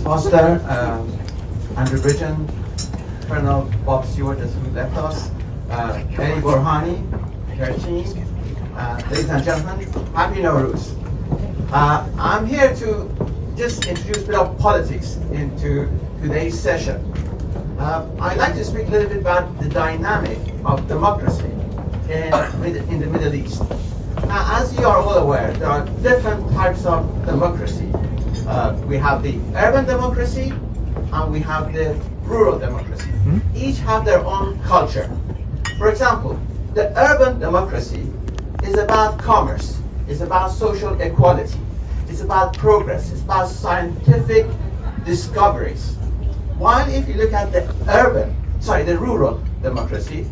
Foster, Andrew Bridgen, Colonel Bob Stewart, who left us, Elham Borhani, her team, ladies and gentlemen, happy Nowruz. I'm here to just introduce a bit of politics into today's session. I'd like to speak a little bit about the dynamic of democracy in the Middle East. Now, as you are all aware, there are different types of democracy. We have the urban democracy and we have the rural democracy. Each have their own culture. For example, the urban democracy is about commerce, it's about social equality, it's about progress, it's about scientific discoveries. While if you look at the rural democracy,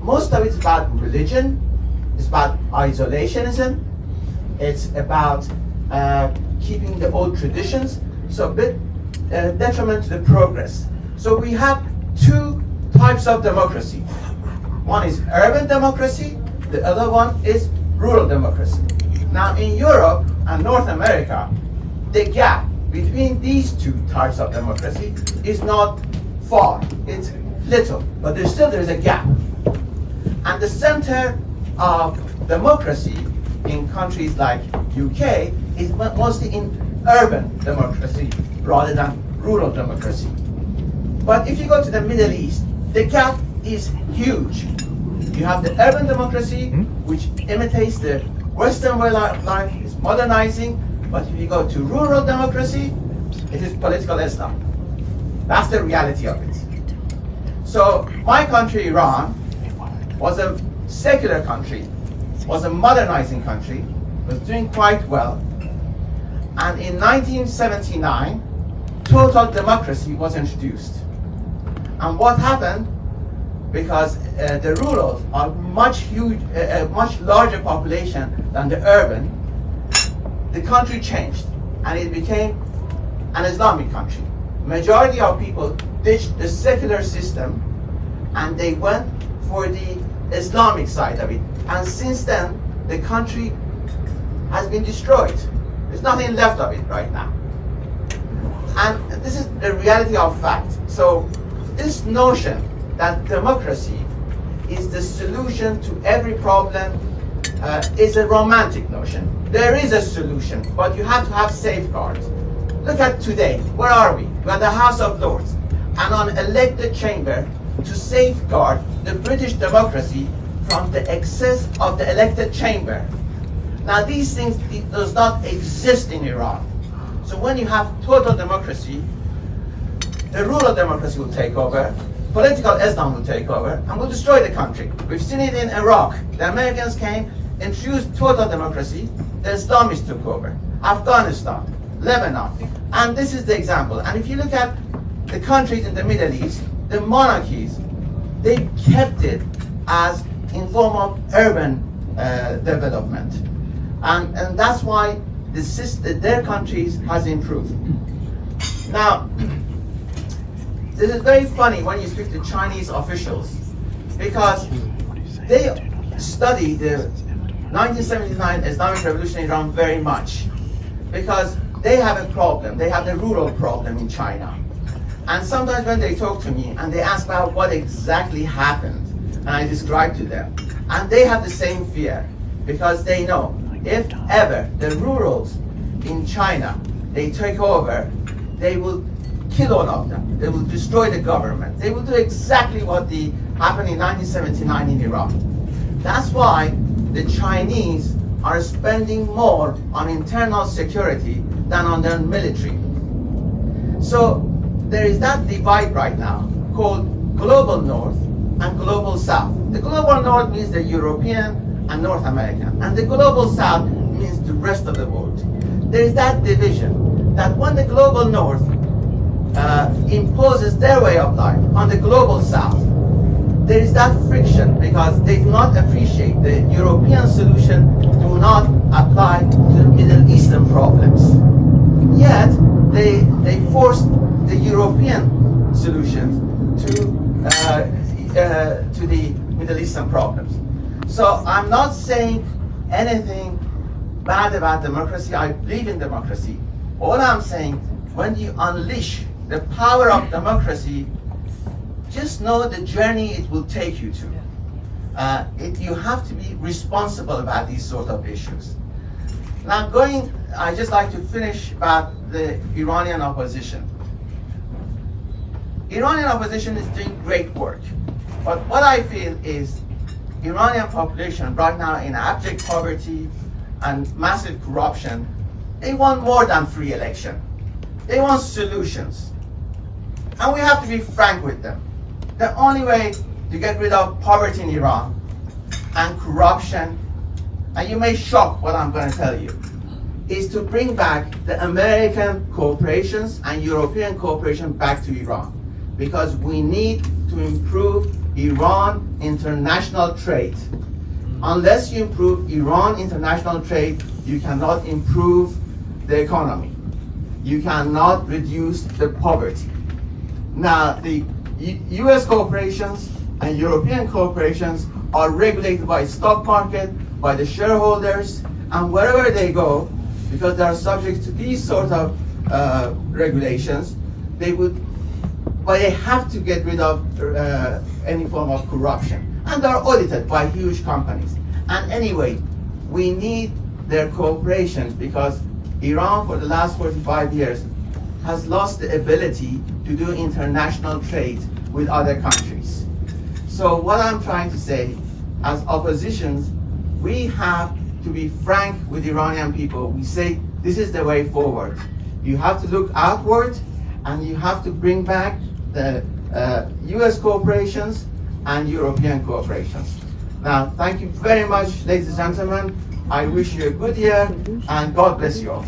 most of it's about religion, it's about isolationism, it's about keeping the old traditions, so a bit detriment to the progress. So we have two types of democracy. One is urban democracy, the other one is rural democracy. Now in Europe and North America, the gap between these two types of democracy is not far, it's little, but there's a gap. And the center of democracy in countries like UK is mostly in urban democracy rather than rural democracy. But if you go to the Middle East, the gap is huge. You have the urban democracy, which imitates the Western way of life, is modernizing, but if you go to rural democracy, it is political Islam. That's the reality of it. So my country, Iran, was a secular country, was a modernizing country, was doing quite well. And in 1979, total democracy was introduced. And what happened? Because the rurals are a much larger population than the urban, the country changed and it became an Islamic country. Majority of people ditched the secular system and they went for the Islamic side of it. And since then, the country has been destroyed. There's nothing left of it right now. And this is the reality of fact. So this notion that democracy is the solution to every problem is a romantic notion. There is a solution, but you have to have safeguards. Look at today, where are we? We're at the House of Lords, and on elected chamber to safeguard the British democracy from the excess of the elected chamber. Now these things does not exist in Iran. So when you have total democracy, the rural democracy will take over, political Islam will take over, and will destroy the country. We've seen it in Iraq. The Americans came, introduced total democracy, the Islamists took over. Afghanistan, Lebanon, and this is the example. And if you look at the countries in the Middle East, the monarchies, they kept it as in form of urban development. And that's why their countries has improved. Now, this is very funny when you speak to Chinese officials, because they study the 1979 Islamic Revolution in Iran very much, because they have a problem. They have the rural problem in China. And sometimes when they talk to me and they ask about what exactly happened, and I describe to them, and they have the same fear, because they know if ever the rurals in China, they take over, they will kill all of them. They will destroy the government. They will do exactly what happened in 1979 in Iraq. That's why the Chinese are spending more on internal security than on their military. So there is that divide right now called global North and global South. The global North means the European and North American, and the global South means the rest of the world. There is that division that when the global North imposes their way of life on the global South, there is that friction because they do not appreciate the European solution, do not apply to the Middle Eastern problems. Yet they force the European solutions to the Middle Eastern problems. So I'm not saying anything bad about democracy. I believe in democracy. All I'm saying, when you unleash the power of democracy, just know the journey it will take you to. You have to be responsible about these sort of issues. Now I just like to finish about the Iranian opposition. Iranian opposition is doing great work, but what I feel is Iranian population right now in abject poverty and massive corruption, they want more than free election. They want solutions. And we have to be frank with them. The only way to get rid of poverty in Iran and corruption, and you may shock what I'm going to tell you, is to bring back the American corporations and European corporations back to Iran. Because we need to improve Iran international trade. Unless you improve Iran international trade, you cannot improve the economy. You cannot reduce the poverty. Now, the US corporations and European corporations are regulated by stock market, by the shareholders, and wherever they go, because they are subject to these sort of regulations, but they have to get rid of any form of corruption. And they are audited by huge companies. And anyway, we need their cooperation because Iran for the last 45 years has lost the ability to do international trade with other countries. So what I'm trying to say, as oppositions, we have to be frank with Iranian people. We say, this is the way forward. You have to look outward, and you have to bring back the US corporations and European corporations. Now, thank you very much, ladies and gentlemen. I wish you a good year, and God bless you all.